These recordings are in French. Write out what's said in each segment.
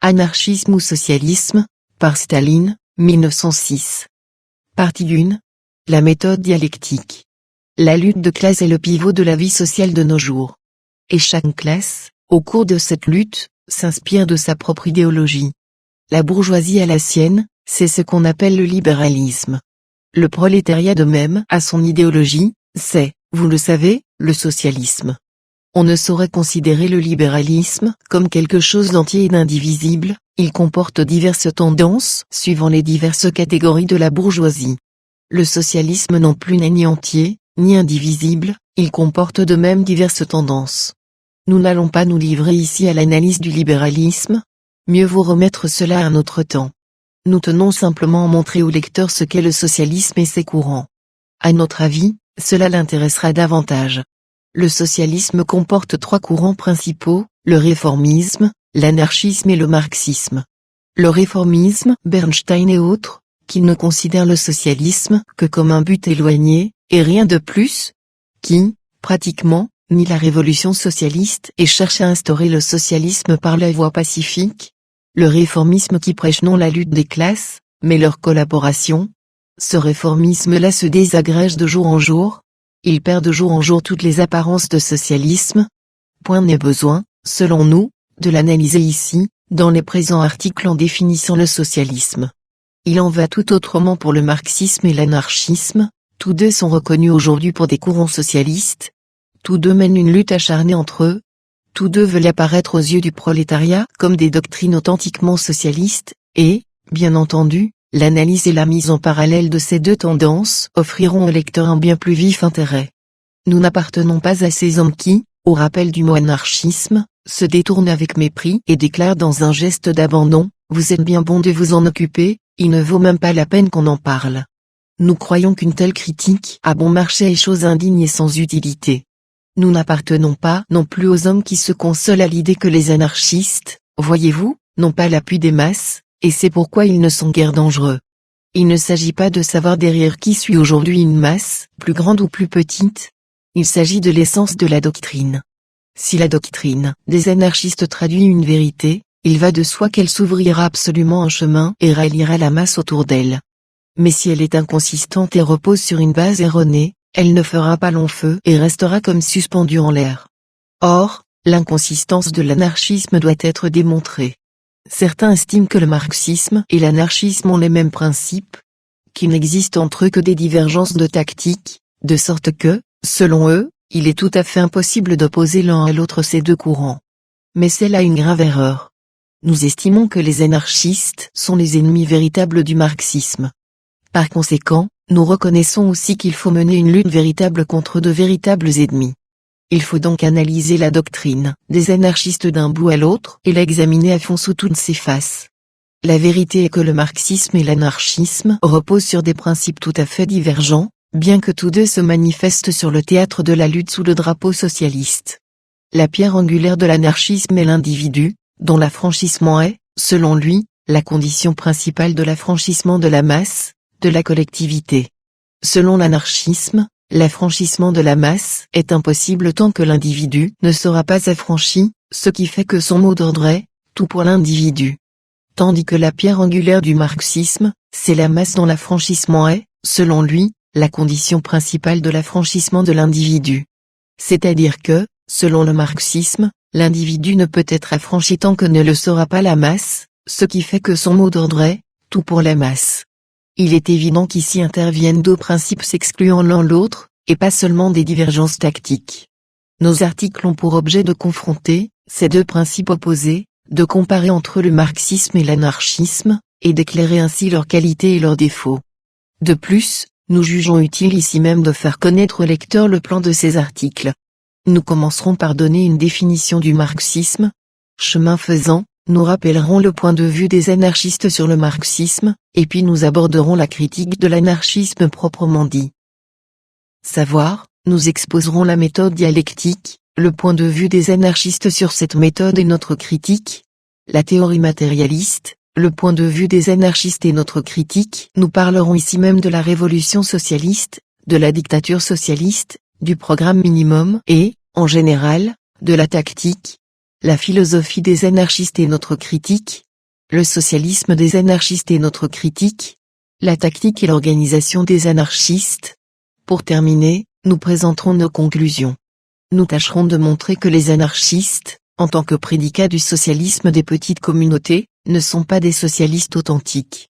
Anarchisme ou socialisme, par Staline, 1906. Partie 1. La méthode dialectique. La lutte de classe est le pivot de la vie sociale de nos jours. Et chaque classe, au cours de cette lutte, s'inspire de sa propre idéologie. La bourgeoisie a la sienne, c'est ce qu'on appelle le libéralisme. Le prolétariat de même a son idéologie, c'est, vous le savez, le socialisme. On ne saurait considérer le libéralisme comme quelque chose d'entier et d'indivisible, il comporte diverses tendances suivant les diverses catégories de la bourgeoisie. Le socialisme non plus n'est ni entier, ni indivisible, il comporte de même diverses tendances. Nous n'allons pas nous livrer ici à l'analyse du libéralisme, mieux vaut remettre cela à un autre temps. Nous tenons simplement à montrer au lecteur ce qu'est le socialisme et ses courants. À notre avis, cela l'intéressera davantage. Le socialisme comporte trois courants principaux, le réformisme, l'anarchisme et le marxisme. Le réformisme, Bernstein et autres, qui ne considèrent le socialisme que comme un but éloigné, et rien de plus, qui, pratiquement, nie la révolution socialiste et cherche à instaurer le socialisme par la voie pacifique. Le réformisme qui prêche non la lutte des classes, mais leur collaboration. Ce réformisme-là se désagrège de jour en jour. Il perd de jour en jour toutes les apparences de socialisme. Point n'est besoin, selon nous, de l'analyser ici, dans les présents articles en définissant le socialisme. Il en va tout autrement pour le marxisme et l'anarchisme, tous deux sont reconnus aujourd'hui pour des courants socialistes. Tous deux mènent une lutte acharnée entre eux. Tous deux veulent apparaître aux yeux du prolétariat comme des doctrines authentiquement socialistes, et, bien entendu, l'analyse et la mise en parallèle de ces deux tendances offriront au lecteur un bien plus vif intérêt. Nous n'appartenons pas à ces hommes qui, au rappel du mot anarchisme, se détournent avec mépris et déclarent dans un geste d'abandon, vous êtes bien bon de vous en occuper, il ne vaut même pas la peine qu'on en parle. Nous croyons qu'une telle critique à bon marché est chose indigne et sans utilité. Nous n'appartenons pas non plus aux hommes qui se consolent à l'idée que les anarchistes, voyez-vous, n'ont pas l'appui des masses, et c'est pourquoi ils ne sont guère dangereux. Il ne s'agit pas de savoir derrière qui suit aujourd'hui une masse, plus grande ou plus petite. Il s'agit de l'essence de la doctrine. Si la doctrine des anarchistes traduit une vérité, il va de soi qu'elle s'ouvrira absolument un chemin et ralliera la masse autour d'elle. Mais si elle est inconsistante et repose sur une base erronée, elle ne fera pas long feu et restera comme suspendue en l'air. Or, l'inconsistance de l'anarchisme doit être démontrée. Certains estiment que le marxisme et l'anarchisme ont les mêmes principes, qu'il n'existe entre eux que des divergences de tactique, de sorte que, selon eux, il est tout à fait impossible d'opposer l'un à l'autre ces deux courants. Mais c'est là une grave erreur. Nous estimons que les anarchistes sont les ennemis véritables du marxisme. Par conséquent, nous reconnaissons aussi qu'il faut mener une lutte véritable contre de véritables ennemis. Il faut donc analyser la doctrine des anarchistes d'un bout à l'autre et l'examiner à fond sous toutes ses faces. La vérité est que le marxisme et l'anarchisme reposent sur des principes tout à fait divergents, bien que tous deux se manifestent sur le théâtre de la lutte sous le drapeau socialiste. La pierre angulaire de l'anarchisme est l'individu, dont l'affranchissement est, selon lui, la condition principale de l'affranchissement de la masse, de la collectivité. Selon l'anarchisme, l'affranchissement de la masse est impossible tant que l'individu ne sera pas affranchi, ce qui fait que son mot d'ordre est « tout pour l'individu ». Tandis que la pierre angulaire du marxisme, c'est la masse dont l'affranchissement est, selon lui, la condition principale de l'affranchissement de l'individu. C'est-à-dire que, selon le marxisme, l'individu ne peut être affranchi tant que ne le sera pas la masse, ce qui fait que son mot d'ordre est « tout pour la masse ». Il est évident qu'ici interviennent deux principes s'excluant l'un l'autre, et pas seulement des divergences tactiques. Nos articles ont pour objet de confronter ces deux principes opposés, de comparer entre le marxisme et l'anarchisme, et d'éclairer ainsi leurs qualités et leurs défauts. De plus, nous jugeons utile ici même de faire connaître au lecteur le plan de ces articles. Nous commencerons par donner une définition du marxisme. Chemin faisant, nous rappellerons le point de vue des anarchistes sur le marxisme, et puis nous aborderons la critique de l'anarchisme proprement dit. Savoir, nous exposerons la méthode dialectique, le point de vue des anarchistes sur cette méthode et notre critique. La théorie matérialiste, le point de vue des anarchistes et notre critique. Nous parlerons ici même de la révolution socialiste, de la dictature socialiste, du programme minimum et, en général, de la tactique. La philosophie des anarchistes et notre critique, Le socialisme des anarchistes est notre critique, la tactique et l'organisation des anarchistes. Pour terminer, nous présenterons nos conclusions. Nous tâcherons de montrer que les anarchistes, en tant que prédicats du socialisme des petites communautés, ne sont pas des socialistes authentiques.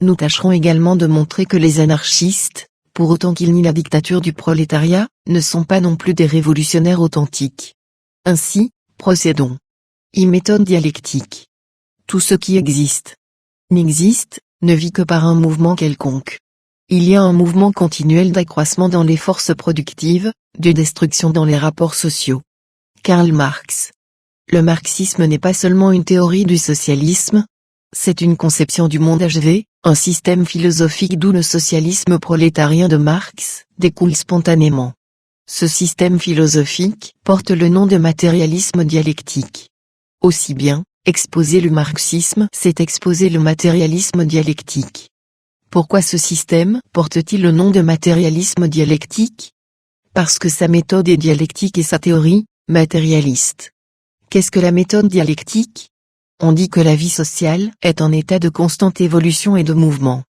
Nous tâcherons également de montrer que les anarchistes, pour autant qu'ils nient la dictature du prolétariat, ne sont pas non plus des révolutionnaires authentiques. Ainsi, procédons. Méthode dialectique. Tout ce qui existe, n'existe, ne vit que par un mouvement quelconque. Il y a un mouvement continuel d'accroissement dans les forces productives, de destruction dans les rapports sociaux. Karl Marx. Le marxisme n'est pas seulement une théorie du socialisme, c'est une conception du monde achevé, un système philosophique d'où le socialisme prolétarien de Marx découle spontanément. Ce système philosophique porte le nom de matérialisme dialectique. Aussi bien, exposer le marxisme, c'est exposer le matérialisme dialectique. Pourquoi ce système porte-t-il le nom de matérialisme dialectique? Parce que sa méthode est dialectique et sa théorie, matérialiste. Qu'est-ce que la méthode dialectique? On dit que la vie sociale est en état de constante évolution et de mouvement.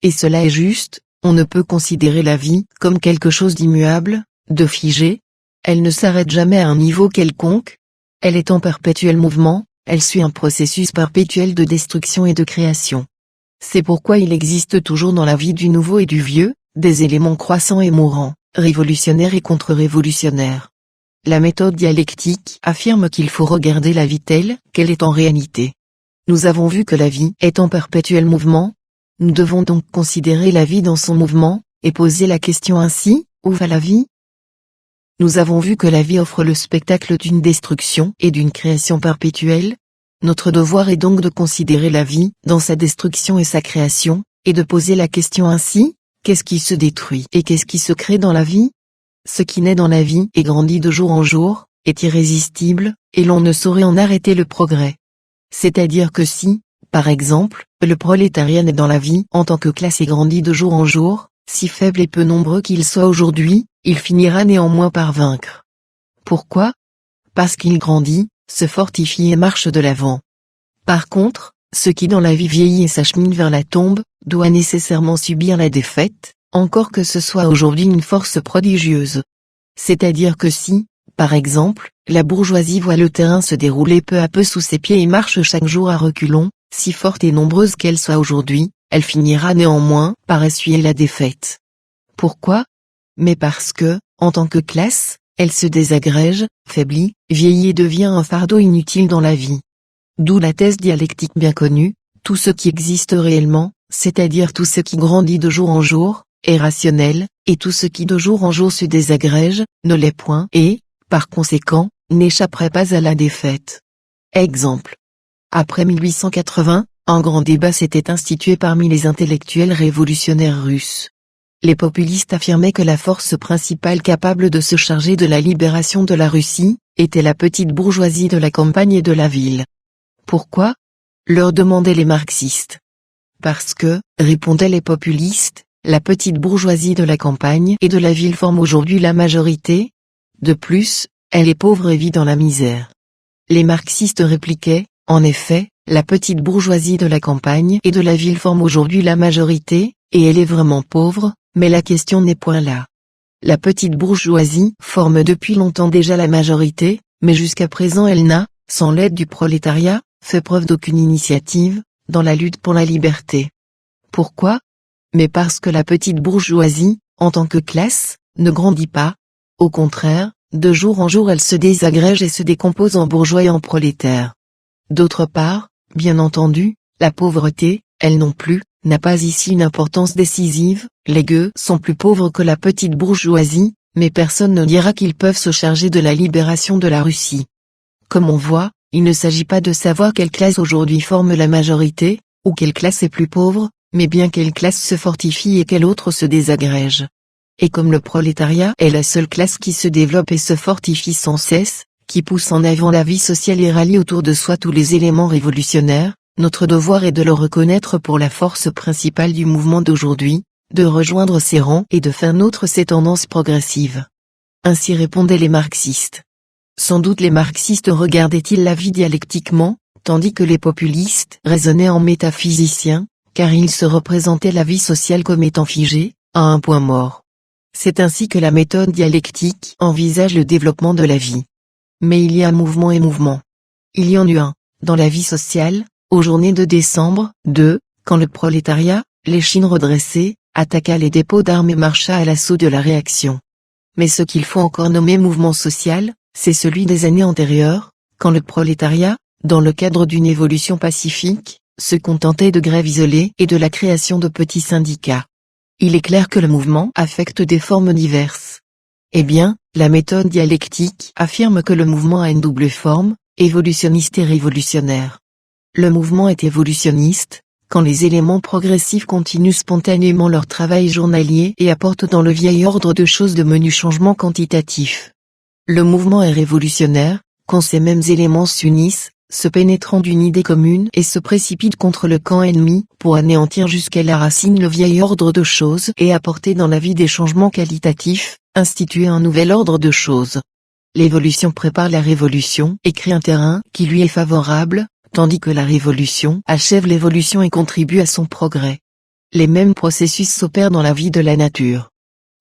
Et cela est juste, on ne peut considérer la vie comme quelque chose d'immuable, de figé. Elle ne s'arrête jamais à un niveau quelconque. Elle est en perpétuel mouvement, elle suit un processus perpétuel de destruction et de création. C'est pourquoi il existe toujours dans la vie du nouveau et du vieux, des éléments croissants et mourants, révolutionnaires et contre-révolutionnaires. La méthode dialectique affirme qu'il faut regarder la vie telle qu'elle est en réalité. Nous avons vu que la vie est en perpétuel mouvement. Nous devons donc considérer la vie dans son mouvement, et poser la question ainsi, où va la vie? Nous avons vu que la vie offre le spectacle d'une destruction et d'une création perpétuelle. Notre devoir est donc de considérer la vie dans sa destruction et sa création, et de poser la question ainsi, qu'est-ce qui se détruit et qu'est-ce qui se crée dans la vie? Ce qui naît dans la vie et grandit de jour en jour, est irrésistible, et l'on ne saurait en arrêter le progrès. C'est-à-dire que si, par exemple, le prolétariat naît dans la vie en tant que classe et grandit de jour en jour, si faible et peu nombreux qu'il soit aujourd'hui, il finira néanmoins par vaincre. Pourquoi? Parce qu'il grandit, se fortifie et marche de l'avant. Par contre, ce qui dans la vie vieillit et s'achemine vers la tombe, doit nécessairement subir la défaite, encore que ce soit aujourd'hui une force prodigieuse. C'est-à-dire que si, par exemple, la bourgeoisie voit le terrain se dérouler peu à peu sous ses pieds et marche chaque jour à reculons, si forte et nombreuse qu'elle soit aujourd'hui, elle finira néanmoins par essuyer la défaite. Pourquoi? Mais parce que, en tant que classe, elle se désagrège, faiblit, vieillit et devient un fardeau inutile dans la vie. D'où la thèse dialectique bien connue, tout ce qui existe réellement, c'est-à-dire tout ce qui grandit de jour en jour, est rationnel, et tout ce qui de jour en jour se désagrège, ne l'est point et, par conséquent, n'échapperait pas à la défaite. Exemple. Après 1880, un grand débat s'était institué parmi les intellectuels révolutionnaires russes. Les populistes affirmaient que la force principale capable de se charger de la libération de la Russie, était la petite bourgeoisie de la campagne et de la ville. Pourquoi? Leur demandaient les marxistes. Parce que, répondaient les populistes, la petite bourgeoisie de la campagne et de la ville forme aujourd'hui la majorité. De plus, elle est pauvre et vit dans la misère. Les marxistes répliquaient, en effet, la petite bourgeoisie de la campagne et de la ville forme aujourd'hui la majorité, et elle est vraiment pauvre, mais la question n'est point là. La petite bourgeoisie forme depuis longtemps déjà la majorité, mais jusqu'à présent elle n'a, sans l'aide du prolétariat, fait preuve d'aucune initiative, dans la lutte pour la liberté. Pourquoi? Mais parce que la petite bourgeoisie, en tant que classe, ne grandit pas. Au contraire, de jour en jour elle se désagrège et se décompose en bourgeois et en prolétaires. D'autre part, bien entendu, la pauvreté, elle non plus, n'a pas ici une importance décisive, les gueux sont plus pauvres que la petite bourgeoisie, mais personne ne dira qu'ils peuvent se charger de la libération de la Russie. Comme on voit, il ne s'agit pas de savoir quelle classe aujourd'hui forme la majorité, ou quelle classe est plus pauvre, mais bien quelle classe se fortifie et quelle autre se désagrège. Et comme le prolétariat est la seule classe qui se développe et se fortifie sans cesse, qui pousse en avant la vie sociale et rallie autour de soi tous les éléments révolutionnaires, notre devoir est de le reconnaître pour la force principale du mouvement d'aujourd'hui, de rejoindre ses rangs et de faire nôtre ses tendances progressives. Ainsi répondaient les marxistes. Sans doute les marxistes regardaient-ils la vie dialectiquement, tandis que les populistes raisonnaient en métaphysiciens, car ils se représentaient la vie sociale comme étant figée, à un point mort. C'est ainsi que la méthode dialectique envisage le développement de la vie. Mais il y a mouvement et mouvement. Il y en eut un, dans la vie sociale, aux journées de décembre, quand le prolétariat, l'échine redressée, attaqua les dépôts d'armes et marcha à l'assaut de la réaction. Mais ce qu'il faut encore nommer mouvement social, c'est celui des années antérieures, quand le prolétariat, dans le cadre d'une évolution pacifique, se contentait de grèves isolées et de la création de petits syndicats. Il est clair que le mouvement affecte des formes diverses. Eh bien, la méthode dialectique affirme que le mouvement a une double forme, évolutionniste et révolutionnaire. Le mouvement est évolutionniste, quand les éléments progressifs continuent spontanément leur travail journalier et apportent dans le vieil ordre de choses de menus changements quantitatifs. Le mouvement est révolutionnaire, quand ces mêmes éléments s'unissent, se pénétrant d'une idée commune et se précipitent contre le camp ennemi pour anéantir jusqu'à la racine le vieil ordre de choses et apporter dans la vie des changements qualitatifs, instituer un nouvel ordre de choses. L'évolution prépare la révolution et crée un terrain qui lui est favorable, tandis que la révolution achève l'évolution et contribue à son progrès. Les mêmes processus s'opèrent dans la vie de la nature.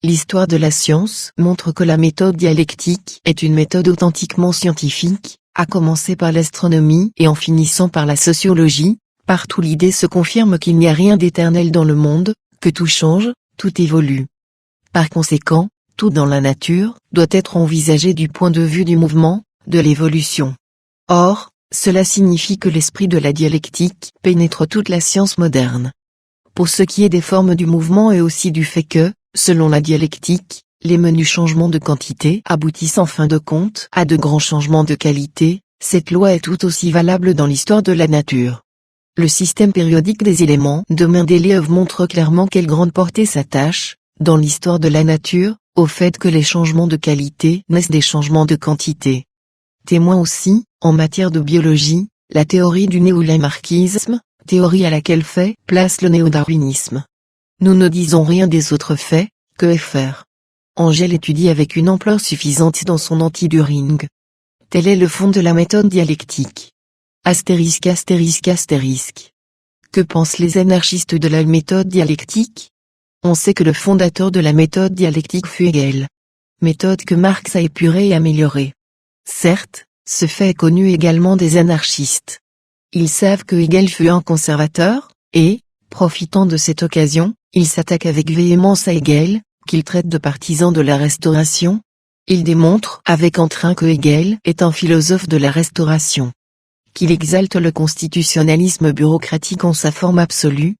L'histoire de la science montre que la méthode dialectique est une méthode authentiquement scientifique, à commencer par l'astronomie et en finissant par la sociologie. Partout l'idée se confirme qu'il n'y a rien d'éternel dans le monde, que tout change, tout évolue. Par conséquent, tout dans la nature doit être envisagé du point de vue du mouvement, de l'évolution. Or, cela signifie que l'esprit de la dialectique pénètre toute la science moderne. Pour ce qui est des formes du mouvement et aussi du fait que, selon la dialectique, les menus changements de quantité aboutissent en fin de compte à de grands changements de qualité, cette loi est tout aussi valable dans l'histoire de la nature. Le système périodique des éléments de Mendeleïev montre clairement quelle grande portée s'attache, dans l'histoire de la nature, au fait que les changements de qualité naissent des changements de quantité. Témoin aussi, en matière de biologie, la théorie du néolamarckisme, théorie à laquelle fait place le néodarwinisme. Nous ne disons rien des autres faits, que Fr. Engel étudie avec une ampleur suffisante dans son anti-Düring. Tel est le fond de la méthode dialectique. Astérisque. Que pensent les anarchistes de la méthode dialectique? On sait que le fondateur de la méthode dialectique fut Hegel. Méthode que Marx a épurée et améliorée. Certes, ce fait est connu également des anarchistes. Ils savent que Hegel fut un conservateur, et, profitant de cette occasion, ils s'attaquent avec véhémence à Hegel, qu'ils traitent de partisan de la Restauration. Ils démontrent avec entrain que Hegel est un philosophe de la Restauration. Qu'il exalte le constitutionnalisme bureaucratique en sa forme absolue.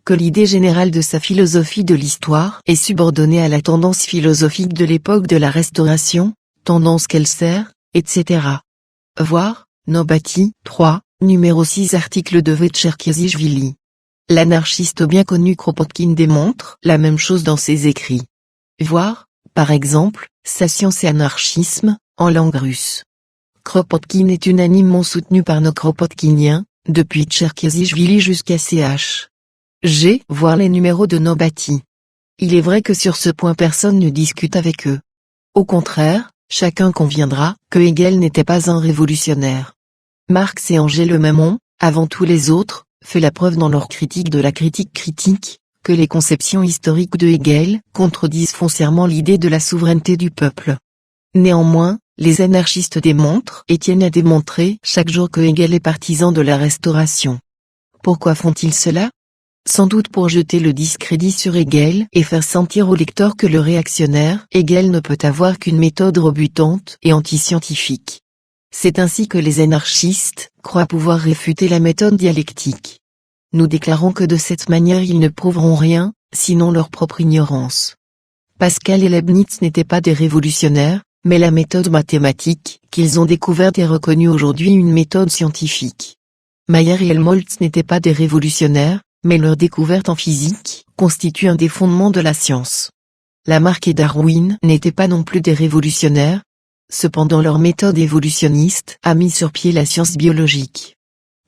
Que l'idée générale de sa philosophie de l'histoire est subordonnée à la tendance philosophique de l'époque de la Restauration, tendance qu'elle sert, etc. Voir, Nobati, 3, numéro 6 article de Cherkiezishvili. L'anarchiste bien connu Kropotkin démontre la même chose dans ses écrits. Voir, par exemple, Sa science et anarchisme, en langue russe. Kropotkin est unanimement soutenu par nos Kropotkiniens, depuis Cherkiezishvili jusqu'à Ch. G. Voir les numéros de Nobati. Il est vrai que sur ce point personne ne discute avec eux. Au contraire, chacun conviendra que Hegel n'était pas un révolutionnaire. Marx et Engel eux-mêmes ont, avant tous les autres, fait la preuve dans leur critique de la critique critique, que les conceptions historiques de Hegel contredisent foncièrement l'idée de la souveraineté du peuple. Néanmoins, les anarchistes démontrent et tiennent à démontrer chaque jour que Hegel est partisan de la Restauration. Pourquoi font-ils cela? Sans doute pour jeter le discrédit sur Hegel et faire sentir au lecteur que le réactionnaire Hegel ne peut avoir qu'une méthode rebutante et antiscientifique. C'est ainsi que les anarchistes croient pouvoir réfuter la méthode dialectique. Nous déclarons que de cette manière ils ne prouveront rien, sinon leur propre ignorance. Pascal et Leibniz n'étaient pas des révolutionnaires, mais la méthode mathématique qu'ils ont découverte est reconnue aujourd'hui une méthode scientifique. Mayer et Helmholtz n'étaient pas des révolutionnaires, mais leur découverte en physique constitue un des fondements de la science. Lamarck et Darwin n'étaient pas non plus des révolutionnaires, cependant leur méthode évolutionniste a mis sur pied la science biologique.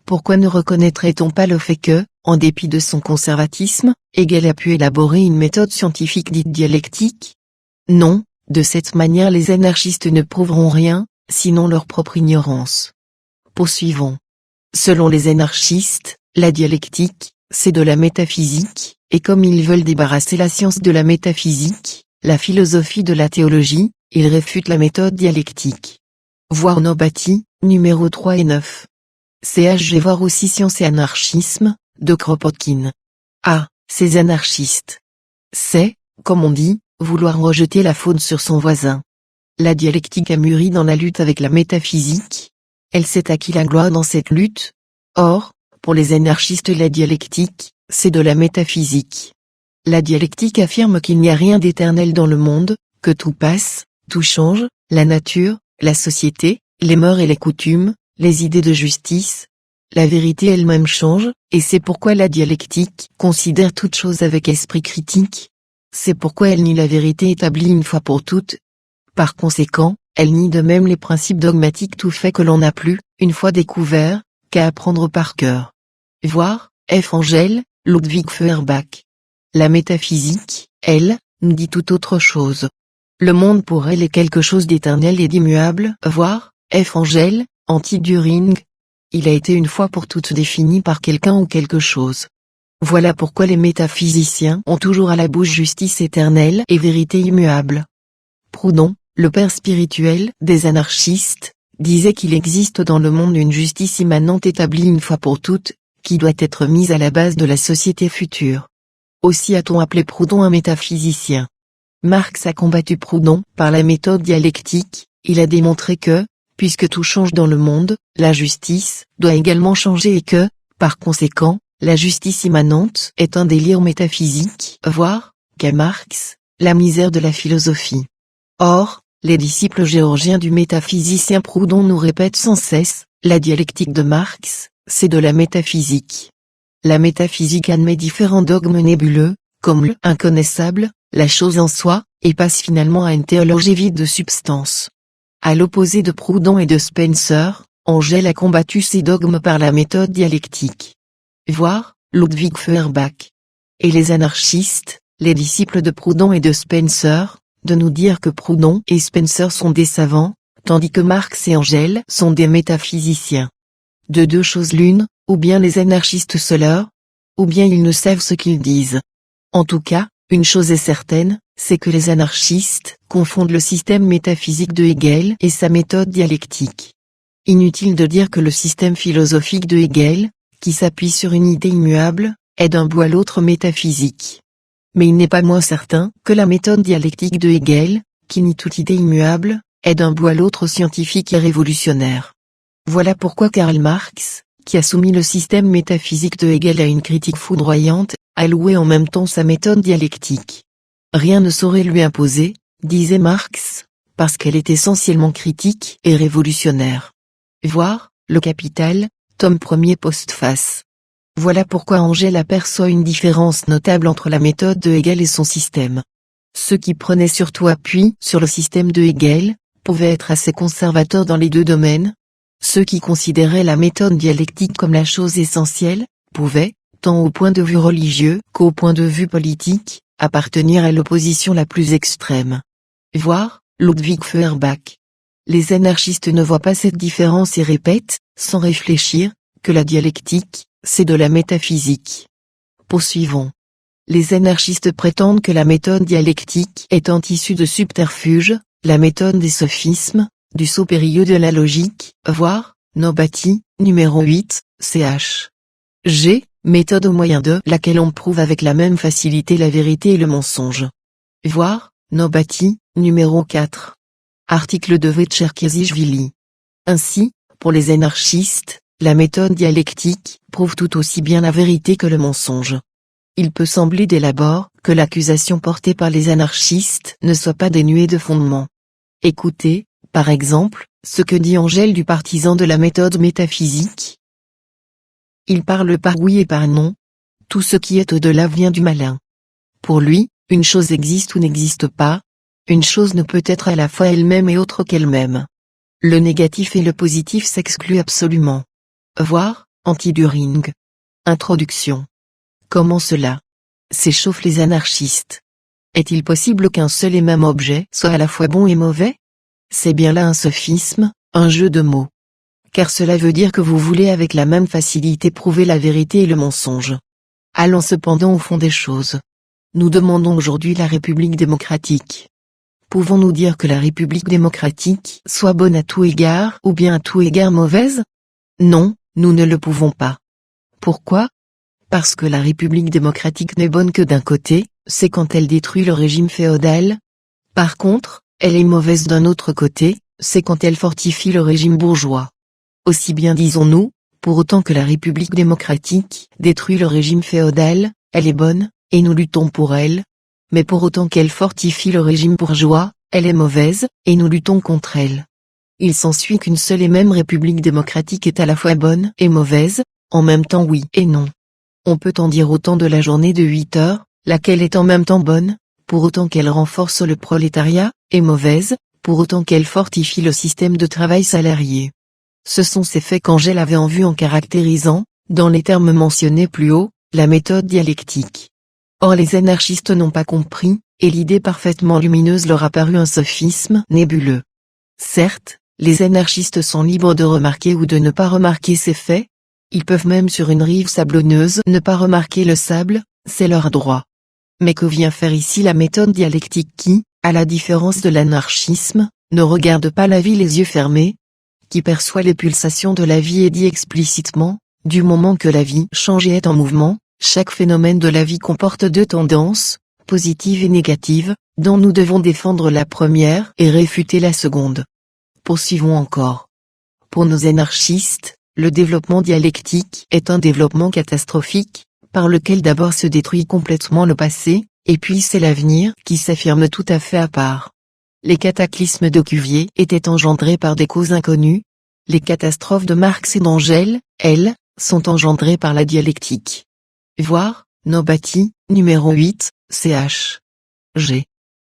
Pourquoi ne reconnaîtrait-on pas le fait que, en dépit de son conservatisme, Hegel a pu élaborer une méthode scientifique dite dialectique? Non, de cette manière les anarchistes ne prouveront rien, sinon leur propre ignorance. Poursuivons. Selon les anarchistes, la dialectique, c'est de la métaphysique, et comme ils veulent débarrasser la science de la métaphysique, la philosophie de la théologie, ils réfutent la méthode dialectique. Voir Nobati, numéro 3 et 9. CHG. Voir aussi Science et anarchisme, de Kropotkin. Ces anarchistes. C'est, comme on dit, vouloir rejeter la faute sur son voisin. La dialectique a mûri dans la lutte avec la métaphysique. Elle s'est acquis la gloire dans cette lutte. Or, pour les anarchistes, la dialectique, c'est de la métaphysique. La dialectique affirme qu'il n'y a rien d'éternel dans le monde, que tout passe, tout change, la nature, la société, les mœurs et les coutumes, les idées de justice. La vérité elle-même change, et c'est pourquoi la dialectique considère toute chose avec esprit critique. C'est pourquoi elle nie la vérité établie une fois pour toutes. Par conséquent, elle nie de même les principes dogmatiques tout faits que l'on n'a plus, une fois découverts, qu'à apprendre par cœur. Voir, F. Engel, Ludwig Feuerbach. La métaphysique, elle, nous dit tout autre chose. Le monde pour elle est quelque chose d'éternel et d'immuable. Voir, F. Engel, Anti-Düring. Il a été une fois pour toutes défini par quelqu'un ou quelque chose. Voilà pourquoi les métaphysiciens ont toujours à la bouche justice éternelle et vérité immuable. Proudhon, le père spirituel des anarchistes, disait qu'il existe dans le monde une justice immanente établie une fois pour toutes, qui doit être mise à la base de la société future. Aussi a-t-on appelé Proudhon un métaphysicien. Marx a combattu Proudhon par la méthode dialectique. Il a démontré que, puisque tout change dans le monde, la justice doit également changer et que, par conséquent, la justice immanente est un délire métaphysique. Voir, qu'à Marx, la misère de la philosophie. Or, les disciples géorgiens du métaphysicien Proudhon nous répètent sans cesse, la dialectique de Marx, c'est de la métaphysique. La métaphysique admet différents dogmes nébuleux, comme le inconnaissable, la chose en soi, et passe finalement à une théologie vide de substance. À l'opposé de Proudhon et de Spencer, Engel a combattu ces dogmes par la méthode dialectique. Voir, Ludwig Feuerbach. Et les anarchistes, les disciples de Proudhon et de Spencer, de nous dire que Proudhon et Spencer sont des savants, tandis que Marx et Engel sont des métaphysiciens. De deux choses l'une, ou bien les anarchistes se leurrent, ou bien ils ne savent ce qu'ils disent. En tout cas, une chose est certaine, c'est que les anarchistes confondent le système métaphysique de Hegel et sa méthode dialectique. Inutile de dire que le système philosophique de Hegel, qui s'appuie sur une idée immuable, est d'un bout à l'autre métaphysique. Mais il n'est pas moins certain que la méthode dialectique de Hegel, qui nie toute idée immuable, est d'un bout à l'autre scientifique et révolutionnaire. Voilà pourquoi Karl Marx, qui a soumis le système métaphysique de Hegel à une critique foudroyante, a loué en même temps sa méthode dialectique. Rien ne saurait lui imposer, disait Marx, parce qu'elle est essentiellement critique et révolutionnaire. Voir, Le Capital, tome 1er postface. Voilà pourquoi Engel aperçoit une différence notable entre la méthode de Hegel et son système. Ceux qui prenaient surtout appui sur le système de Hegel, pouvaient être assez conservateurs dans les deux domaines. Ceux qui considéraient la méthode dialectique comme la chose essentielle, pouvaient, tant au point de vue religieux qu'au point de vue politique, appartenir à l'opposition la plus extrême. Voir, Ludwig Feuerbach. Les anarchistes ne voient pas cette différence et répètent, sans réfléchir, que la dialectique, c'est de la métaphysique. Poursuivons. Les anarchistes prétendent que la méthode dialectique est issue de subterfuges, la méthode des sophismes, du saut périlleux de la logique. Voir, Nobati, numéro 8, ch. G, méthode au moyen de laquelle on prouve avec la même facilité la vérité et le mensonge. Voir, Nobati, numéro 4. Article de Cherkesishvili. Ainsi, pour les anarchistes, la méthode dialectique prouve tout aussi bien la vérité que le mensonge. Il peut sembler dès l'abord que l'accusation portée par les anarchistes ne soit pas dénuée de fondement. Écoutez, par exemple, ce que dit Engel du partisan de la méthode métaphysique. Il parle par oui et par non. Tout ce qui est au-delà vient du malin. Pour lui, une chose existe ou n'existe pas. Une chose ne peut être à la fois elle-même et autre qu'elle-même. Le négatif et le positif s'excluent absolument. Voir, Anti-Düring. Introduction. Comment cela s'échauffent les anarchistes? Est-il possible qu'un seul et même objet soit à la fois bon et mauvais? C'est bien là un sophisme, un jeu de mots. car cela veut dire que vous voulez avec la même facilité prouver la vérité et le mensonge. Allons cependant au fond des choses. Nous demandons aujourd'hui la République démocratique. Pouvons-nous dire que la République démocratique soit bonne à tout égard ou bien à tout égard mauvaise? Non, nous ne le pouvons pas. Pourquoi? Parce que la République démocratique n'est bonne que d'un côté, c'est quand elle détruit le régime féodal. Par contre, elle est mauvaise d'un autre côté, c'est quand elle fortifie le régime bourgeois. Aussi bien disons-nous, pour autant que la République démocratique détruit le régime féodal, elle est bonne, et nous luttons pour elle. Mais pour autant qu'elle fortifie le régime bourgeois, elle est mauvaise, et nous luttons contre elle. Il s'ensuit qu'une seule et même République démocratique est à la fois bonne et mauvaise, en même temps oui et non. On peut en dire autant de la journée de 8 heures, laquelle est en même temps bonne, pour autant qu'elle renforce le prolétariat, et mauvaise, pour autant qu'elle fortifie le système de travail salarié. Ce sont ces faits qu'Engel avait en vue en caractérisant, dans les termes mentionnés plus haut, la méthode dialectique. Or les anarchistes n'ont pas compris, et l'idée parfaitement lumineuse leur a paru un sophisme nébuleux. Certes, les anarchistes sont libres de remarquer ou de ne pas remarquer ces faits. Ils peuvent même sur une rive sablonneuse ne pas remarquer le sable, c'est leur droit. Mais que vient faire ici la méthode dialectique qui, à la différence de l'anarchisme, ne regarde pas la vie les yeux fermés, qui perçoit les pulsations de la vie et dit explicitement, du moment que la vie change et est en mouvement, chaque phénomène de la vie comporte deux tendances, positives et négatives, dont nous devons défendre la première et réfuter la seconde. Poursuivons encore. Pour nos anarchistes, le développement dialectique est un développement catastrophique, par lequel d'abord se détruit complètement le passé, et puis c'est l'avenir qui s'affirme tout à fait à part. Les cataclysmes de Cuvier étaient engendrés par des causes inconnues. Les catastrophes de Marx et d'Engel, elles, sont engendrées par la dialectique. Voir, Nobati, numéro 8, ch. G.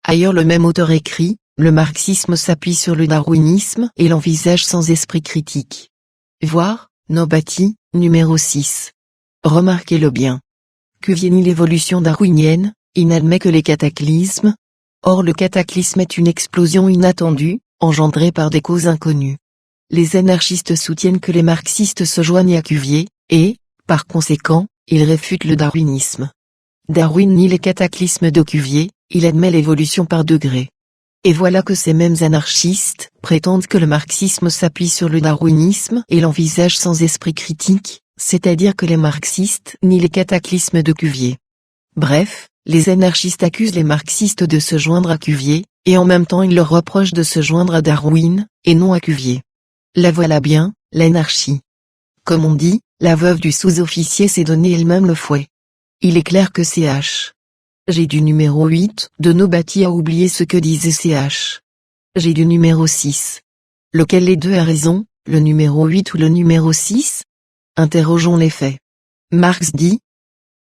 Ailleurs le même auteur écrit, le marxisme s'appuie sur le darwinisme et l'envisage sans esprit critique. Voir, Nobati, numéro 6. Remarquez-le bien. Cuvier nie l'évolution darwinienne, il n'admet que les cataclysmes. Or le cataclysme est une explosion inattendue, engendrée par des causes inconnues. Les anarchistes soutiennent que les marxistes se joignent à Cuvier, et, par conséquent, ils réfutent le darwinisme. Darwin nie les cataclysmes de Cuvier, il admet l'évolution par degrés. Et voilà que ces mêmes anarchistes prétendent que le marxisme s'appuie sur le darwinisme et l'envisage sans esprit critique, c'est-à-dire que les marxistes nient les cataclysmes de Cuvier. Bref, les anarchistes accusent les marxistes de se joindre à Cuvier, et en même temps ils leur reprochent de se joindre à Darwin, et non à Cuvier. La voilà bien, l'anarchie. Comme on dit, la veuve du sous-officier s'est donné elle-même le fouet. Il est clair que ch. G du numéro 8 de Nobati a oublié ce que disait ch. G du numéro 6. Lequel des deux a raison, le numéro 8 ou le numéro 6? Interrogeons les faits. Marx dit: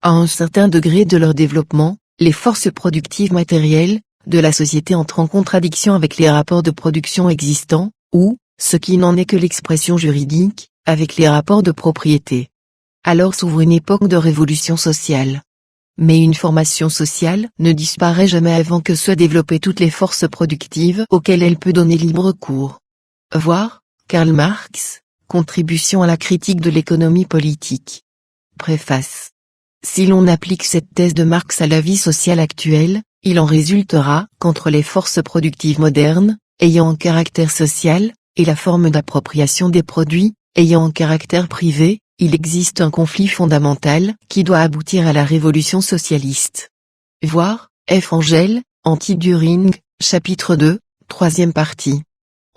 à un certain degré de leur développement, les forces productives matérielles de la société entrent en contradiction avec les rapports de production existants, ou, ce qui n'en est que l'expression juridique, avec les rapports de propriété. Alors s'ouvre une époque de révolution sociale. Mais une formation sociale ne disparaît jamais avant que soient développées toutes les forces productives auxquelles elle peut donner libre cours. Voir, Karl Marx, Contribution à la critique de l'économie politique. Préface. Si l'on applique cette thèse de Marx à la vie sociale actuelle, il en résultera qu'entre les forces productives modernes, ayant un caractère social, et la forme d'appropriation des produits, ayant un caractère privé, il existe un conflit fondamental qui doit aboutir à la révolution socialiste. Voir, F. Engel, Anti-Düring, chapitre 2, troisième partie.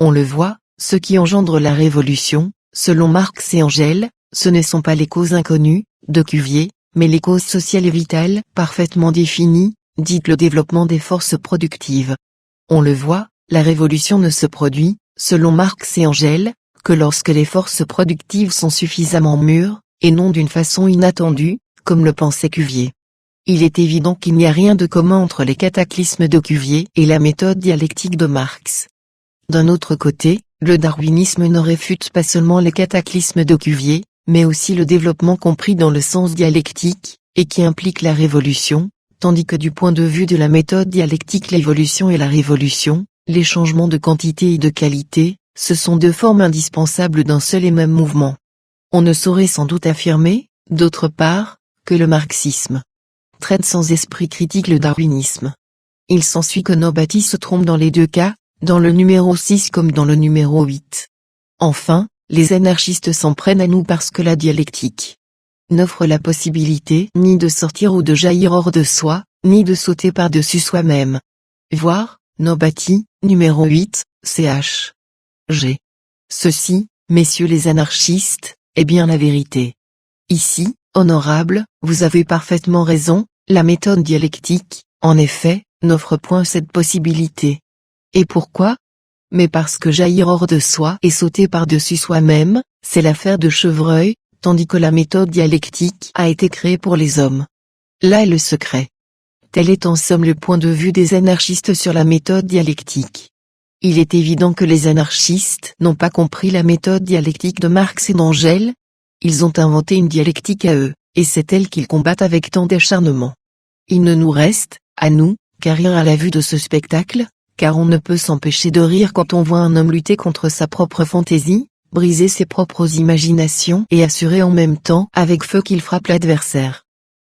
On le voit, ce qui engendre la révolution, selon Marx et Engel, ce ne sont pas les causes inconnues, de Cuvier, mais les causes sociales et vitales, parfaitement définies, dites le développement des forces productives. On le voit, la révolution ne se produit, selon Marx et Engel, que lorsque les forces productives sont suffisamment mûres, et non d'une façon inattendue, comme le pensait Cuvier. Il est évident qu'il n'y a rien de commun entre les cataclysmes de Cuvier et la méthode dialectique de Marx. D'un autre côté, le darwinisme ne réfute pas seulement les cataclysmes de Cuvier, mais aussi le développement compris dans le sens dialectique, et qui implique la révolution, tandis que du point de vue de la méthode dialectique l'évolution et la révolution, les changements de quantité et de qualité, Ce sont deux formes indispensables d'un seul et même mouvement. On ne saurait sans doute affirmer, d'autre part, que le marxisme traite sans esprit critique le darwinisme. Il s'ensuit que Nobati se trompe dans les deux cas, dans le numéro 6 comme dans le numéro 8. Enfin, les anarchistes s'en prennent à nous parce que la dialectique n'offre la possibilité ni de sortir ou de jaillir hors de soi, ni de sauter par-dessus soi-même. Voir, Nobati, numéro 8, ch. G. Ceci, messieurs les anarchistes, est bien la vérité. Ici, honorable, vous avez parfaitement raison, la méthode dialectique, en effet, n'offre point cette possibilité. Et pourquoi? Mais parce que jaillir hors de soi et sauter par-dessus soi-même, c'est l'affaire de chevreuil, tandis que la méthode dialectique a été créée pour les hommes. Là est le secret. Tel est en somme le point de vue des anarchistes sur la méthode dialectique. Il est évident que les anarchistes n'ont pas compris la méthode dialectique de Marx et d'Engels. Ils ont inventé une dialectique à eux, et c'est elle qu'ils combattent avec tant d'acharnement. Il ne nous reste, à nous, qu'à rire à la vue de ce spectacle, car on ne peut s'empêcher de rire quand on voit un homme lutter contre sa propre fantaisie, briser ses propres imaginations et assurer en même temps avec feu qu'il frappe l'adversaire.